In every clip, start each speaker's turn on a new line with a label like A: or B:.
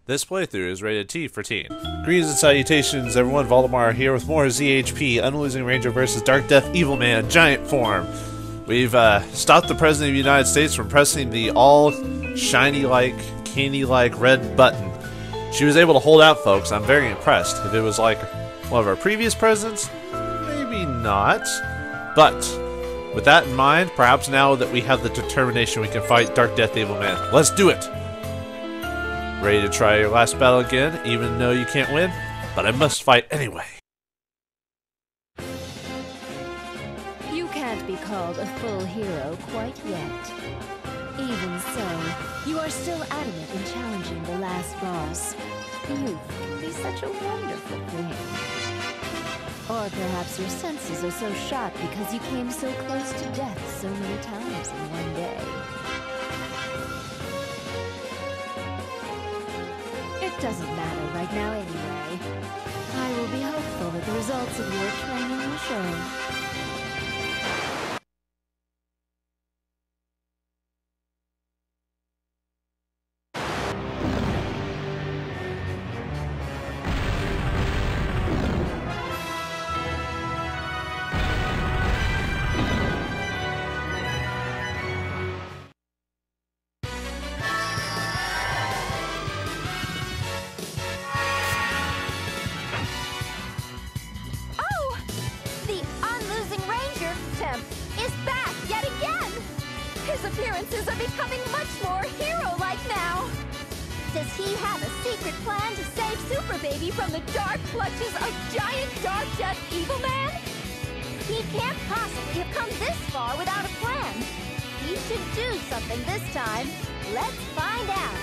A: This playthrough is rated T for teen. Greetings and salutations, everyone. Vauldemare here with more Z.H.P. Unlosing Ranger versus Darkdeath Evilman, giant form. We've stopped the President of the United States from pressing the all shiny-like, candy-like red button. She was able to hold out, folks. I'm very impressed. If it was like one of our previous presidents, maybe not. But with that in mind, perhaps now that we have the determination, we can fight Darkdeath Evilman. Let's do it! Ready to try your last battle again, even though you can't win? But I must fight anyway.
B: You can't be called a full hero quite yet. Even so, you are still adamant in challenging the last boss. Youth can be such a wonderful thing. Or perhaps your senses are so shot because you came so close to death so many times in one day. It doesn't matter right now anyway. I will be hopeful that the results of your training will show.
C: Is back yet again! His appearances are becoming much more hero-like now! Does he have a secret plan to save Super Baby from the dark clutches of giant Darkdeath Evilman? He can't possibly have come this far without a plan. He should do something this time. Let's find out.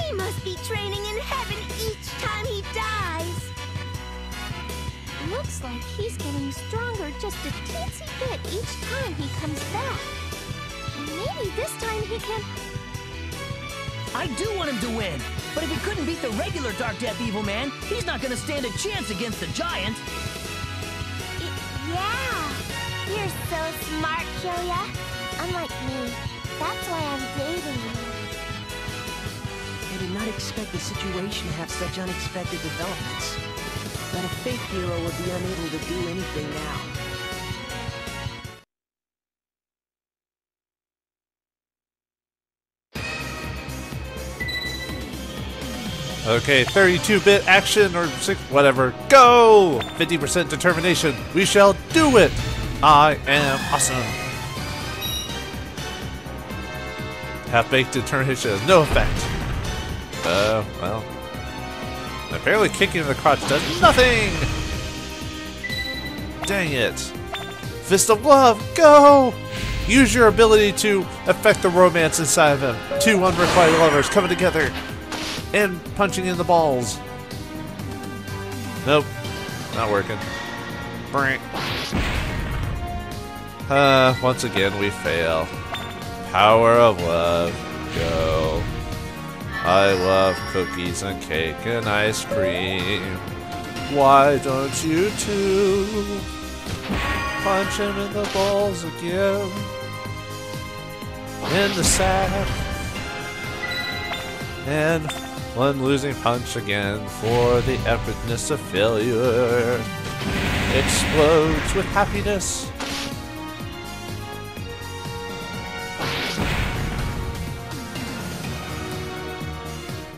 C: He must be training in heaven each time he dies. Looks like he's getting stronger just a teensy bit each time he comes back. Maybe this time he can...
D: I do want him to win, but if he couldn't beat the regular Darkdeath Evilman, he's not gonna stand a chance against the giant.
C: Yeah, you're so smart, Kyoya. Unlike me, that's why I'm dating you.
D: I did not expect the situation to have such unexpected developments. But a fake hero would be unable to do anything now.
A: Okay, 32-bit action or whatever. Go! 50% determination. We shall do it! I am awesome. Half-baked determination has no effect. Well. Apparently kicking in the crotch does nothing! Dang it. Fist of Love, go! Use your ability to affect the romance inside of him. Two unrequited lovers coming together and punching in the balls. Nope. Not working. Once again we fail. Power of love, go. I love cookies and cake and ice cream. Why don't you two punch him in the balls again? In the sack. And one losing punch again for the epicness of failure. Explodes with happiness.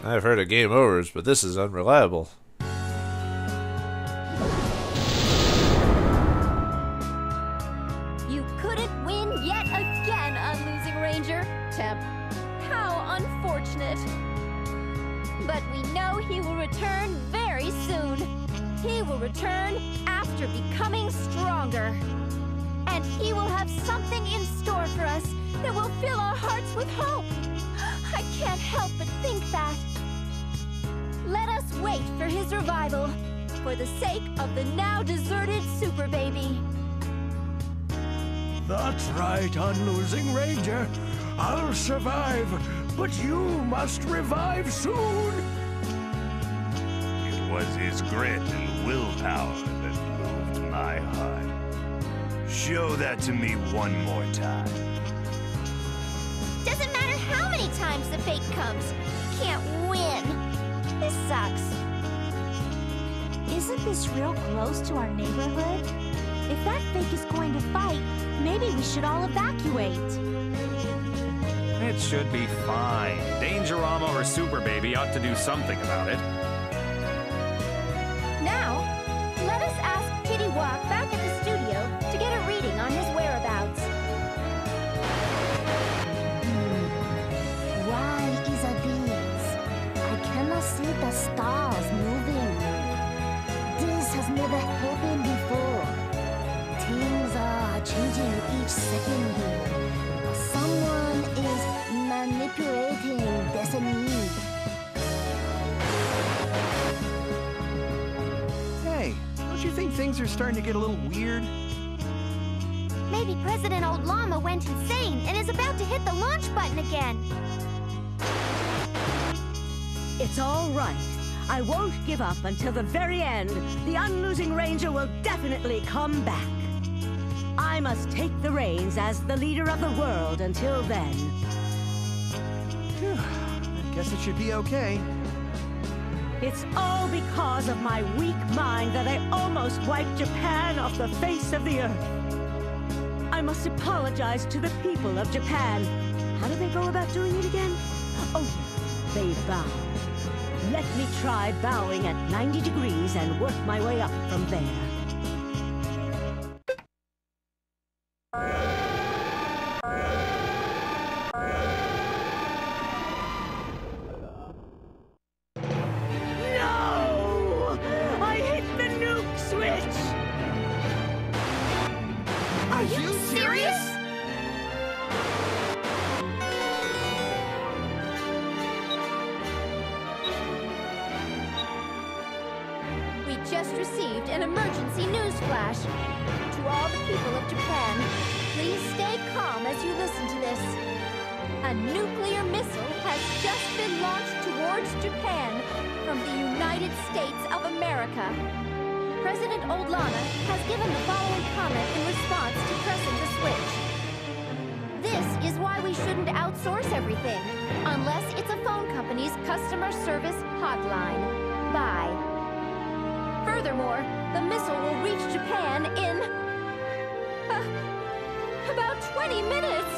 A: I've heard of game overs, but this is unreliable.
C: You couldn't win yet again, Unlosing Ranger. Temp, how unfortunate. But we know he will return very soon. He will return after becoming stronger. And he will have something in store for us that will fill our hearts with hope. I can't help but think that. Let us wait for his revival, for the sake of the now deserted Super Baby.
E: That's right, Unlosing Ranger. I'll survive, but you must revive soon.
F: It was his grit and willpower that moved my heart. Show that to me one more time.
C: Doesn't matter how many times fake comes. Can't win. This sucks.
G: Isn't this real close to our neighborhood? If that fake is going to fight, maybe we should all evacuate.
H: It should be fine. Dangerama or Super Baby ought to do something about it.
C: Now, let us ask Kitty Walk back at the studio to get a reading on his whereabouts.
B: Why is this? I cannot see the stars moving. This has never happened before. Things are changing each second here. Someone is manipulating destiny.
I: Hey, don't you think things are starting to get a little weird?
C: Maybe President Old Llama went insane and is about to hit the launch button again.
D: It's all right. I won't give up until the very end. The Unlosing Ranger will definitely come back. I must take the reins as the leader of the world until then.
I: Phew, I guess it should be okay.
D: It's all because of my weak mind that I almost wiped Japan off the face of the earth. I must apologize to the people of Japan. How do they go about doing it again? Oh, they bow. Let me try bowing at 90 degrees and work my way up from there. No! I hit the nuke switch!
C: Are you serious? We just received an emergency news flash. To all the people of Japan, please stay calm as you listen to this. A nuclear missile has just been launched towards Japan from the United States of America. President Old Llama has given the following comment in response to pressing the switch. This is why we shouldn't outsource everything, unless it's a phone company's customer service hotline. Bye. Furthermore, the missile will reach Japan in about 20 minutes.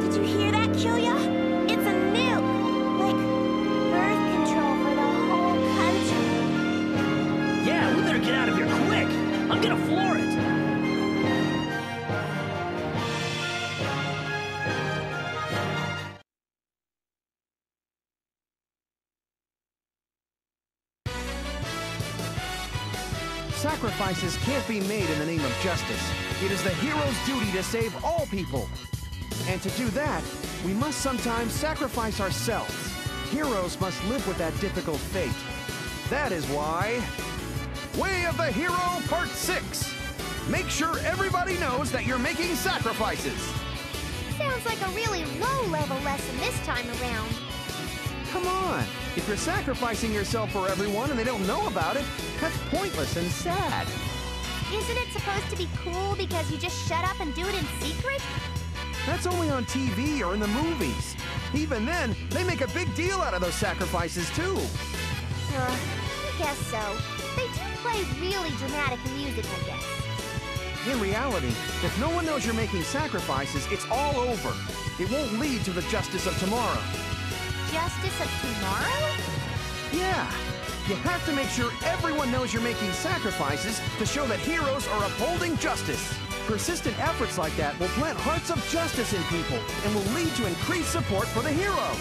G: Did you hear that, Kyoya? It's a nuke! Like, birth control for the whole country.
D: Yeah, we better get out of here quick! I'm gonna floor it!
I: Sacrifices can't be made in the name of justice. It is the hero's duty to save all people. And to do that, we must sometimes sacrifice ourselves. Heroes must live with that difficult fate. That is why... Way of the Hero Part 6! Make sure everybody knows that you're making sacrifices!
C: Sounds like a really low-level lesson this time around.
I: Come on! If you're sacrificing yourself for everyone and they don't know about it, that's pointless and sad.
C: Isn't it supposed to be cool because you just shut up and do it in secret?
I: That's only on TV or in the movies. Even then, they make a big deal out of those sacrifices, too.
C: I guess so. They do play really dramatic music, I guess.
I: In reality, if no one knows you're making sacrifices, it's all over. It won't lead to the justice of tomorrow.
C: Justice of tomorrow?
I: Yeah. You have to make sure everyone knows you're making sacrifices to show that heroes are upholding justice. Persistent efforts like that will plant hearts of justice in people and will lead to increased support for the hero.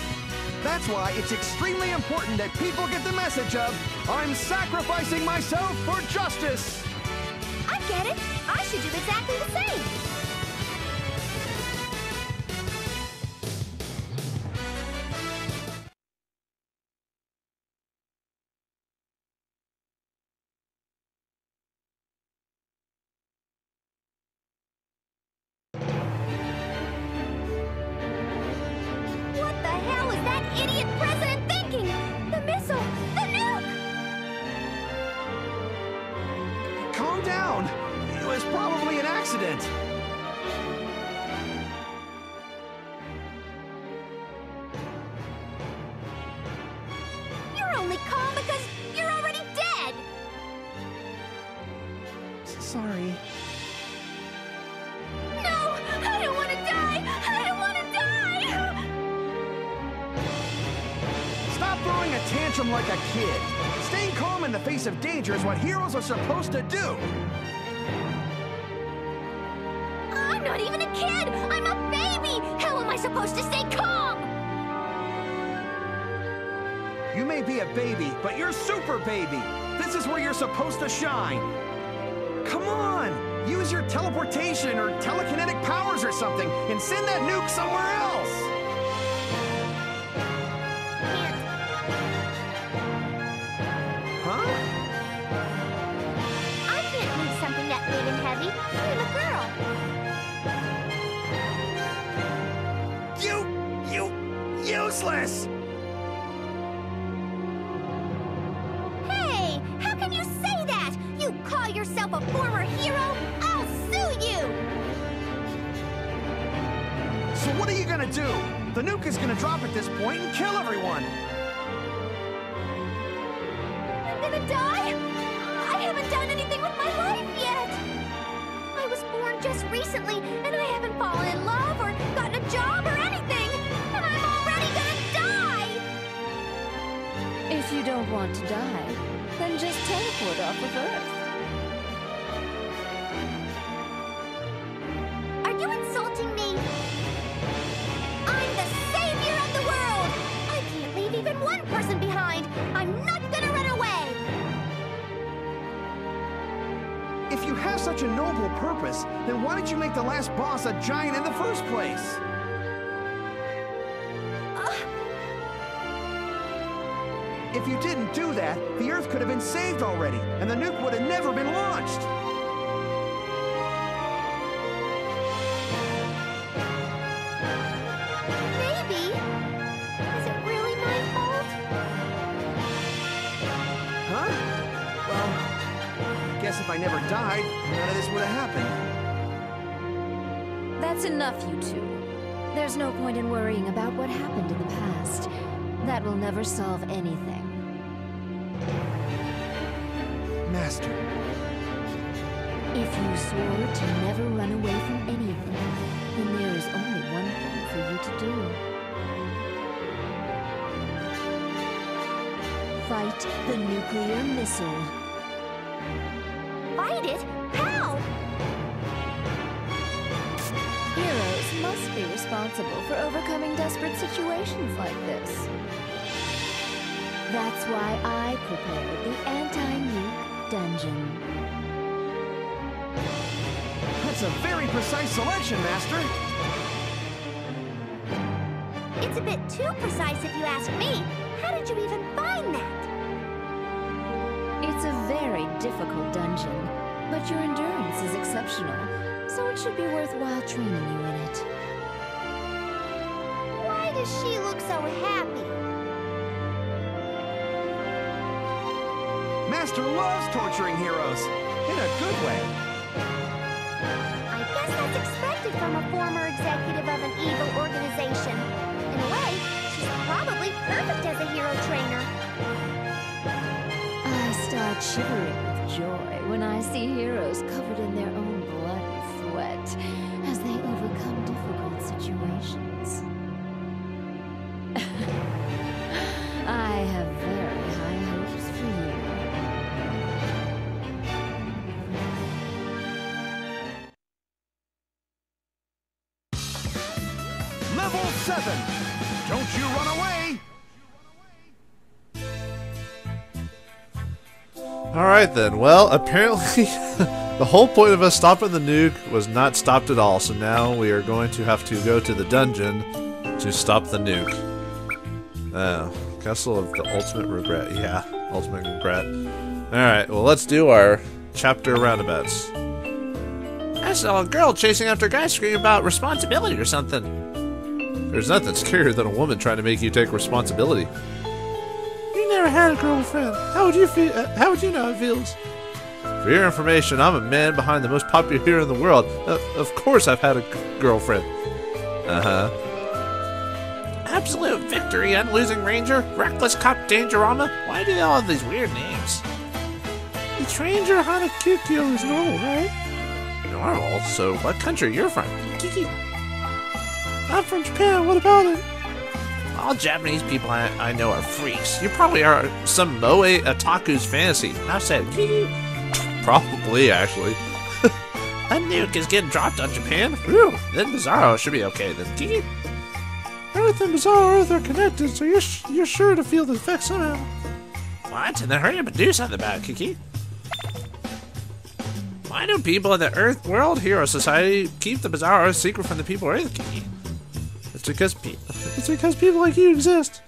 I: That's why it's extremely important that people get the message of, I'm sacrificing myself for justice!
C: I get it. I should do exactly the same. What the hell is that idiot president thinking? The missile! The nuke!
I: Calm down! It was probably an accident. tantrum like a kid. Staying calm in the face of danger is what heroes are supposed to do.
C: I'm not even a kid! I'm a baby! How am I supposed to stay calm?
I: You may be a baby, but you're super baby. This is where you're supposed to shine. Come on! Use your teleportation or telekinetic powers or something and send that nuke somewhere else! Huh?
G: I can't move something that big and heavy. I'm a girl.
I: You useless!
G: Hey, how can you say that? You call yourself a former hero? I'll sue you!
I: So what are you gonna do? The nuke is gonna drop at this point and kill everyone!
G: I'm gonna die? I haven't done anything with my life yet! I was born just recently, and I haven't fallen in love or gotten a job or anything! And I'm already gonna die!
B: If you don't want to die, then just teleport off of Earth.
G: Are you insulting me? I'm the savior of the world! I can't leave even one person behind! I'm not gonna run away!
I: If you have such a noble purpose, then why did you make the last boss a giant in the first place? If you didn't do that, the Earth could have been saved already, and the nuke would have never been launched!
G: Maybe. Is it really my fault?
I: Huh? Well, I guess if I never died, none of this would have happened.
B: That's enough, you two. There's no point in worrying about what happened in the past. That will never solve anything.
I: Master.
B: If you swore to never run away from anything, then there is only one thing for you to do. Fight the nuclear missile.
G: Fight it? How?
B: Heroes must be responsible for overcoming desperate situations like this. That's why I prepared the anti-nuke dungeon.
I: That's a very precise selection, Master!
G: It's a bit too precise if you ask me. How did you even find that?
B: It's a very difficult dungeon, but your endurance is exceptional, so it should be worthwhile training you in it.
G: Why does she look so happy?
I: Master loves torturing heroes, in a good way.
G: I guess that's expected from a former executive of an evil organization. In a way, she's probably perfect as a hero trainer.
B: I start shivering with joy when I see heroes covered in their own blood and sweat as they overcome difficult situations. I have very high hopes for you.
I: Level 7! Don't you run away!
A: Alright then, well, apparently the whole point of us stopping the nuke was not stopped at all, so now we are going to have to go to the dungeon to stop the nuke. Oh, Castle of the Ultimate Regret, yeah, Ultimate Regret. Alright, well let's do our chapter roundabouts. I saw a girl chasing after a guy screaming about responsibility or something. There's nothing scarier than a woman trying to make you take responsibility. You never had a girlfriend. How would you feel? How would you know how it feels? For your information, I'm a man behind the most popular hero in the world. Of course I've had a girlfriend. Uh-huh. Absolute Victory Unlosing Ranger, Reckless Cop Dangerama. Why do they all have these weird names? Each ranger on a Kikyo is normal, right? Normal? So what country you're from? Kiki. I'm from Japan, what about it? All Japanese people I know are freaks. You probably are some moe otaku's fantasy. I said, probably, actually. A nuke is getting dropped on Japan? Whew, then Bizarro should be okay then, Kiki. Earth and Bizarro Earth are connected, so you're sure to feel the effects somehow. What? And then hurry up and do something about it, Kiki. Why do people in the Earth World Hero Society keep the Bizarro Earth secret from the people of Earth, Kiki? It's because people like you exist.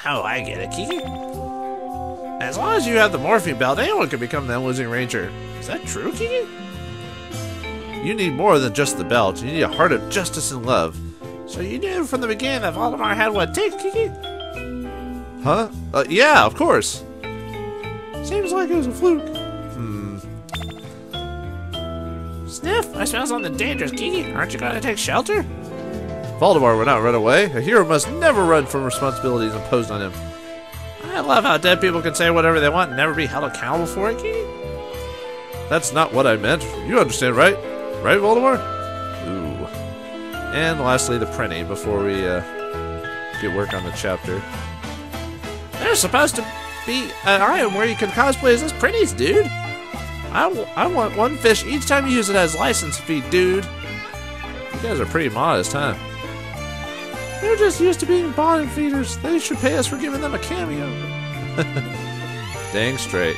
A: Oh, I get it, Kiki. As long as you have the morphine belt, anyone can become the Losing Ranger. Is that true, Kiki? You need more than just the belt. You need a heart of justice and love. So you knew from the beginning that Vauldemare had what it takes, Kiki? Huh? Yeah, of course. Seems like it was a fluke. Sniff, I smell something dangerous, Kiki. Aren't you gonna take shelter? Vauldemare would not run away. A hero must never run from responsibilities imposed on him. I love how dead people can say whatever they want and never be held accountable for it, Kiki. That's not what I meant. You understand, right? Right, Vauldemare? Ooh. And lastly, the printing before we get work on the chapter. There's supposed to be an item where you can cosplay as this Printies, dude. I want one fish each time you use it as license fee, dude. You guys are pretty modest, huh? They're just used to being bottom feeders. They should pay us for giving them a cameo. Dang straight.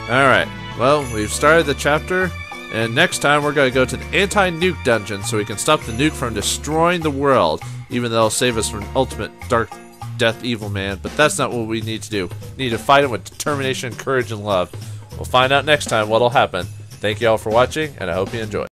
A: Alright, well, we've started the chapter, and next time we're going to go to the anti-nuke dungeon so we can stop the nuke from destroying the world, even though it'll save us from ultimate Darkdeath Evilman, but that's not what we need to do. We need to fight him with determination, courage, and love. We'll find out next time what'll happen. Thank you all for watching, and I hope you enjoy.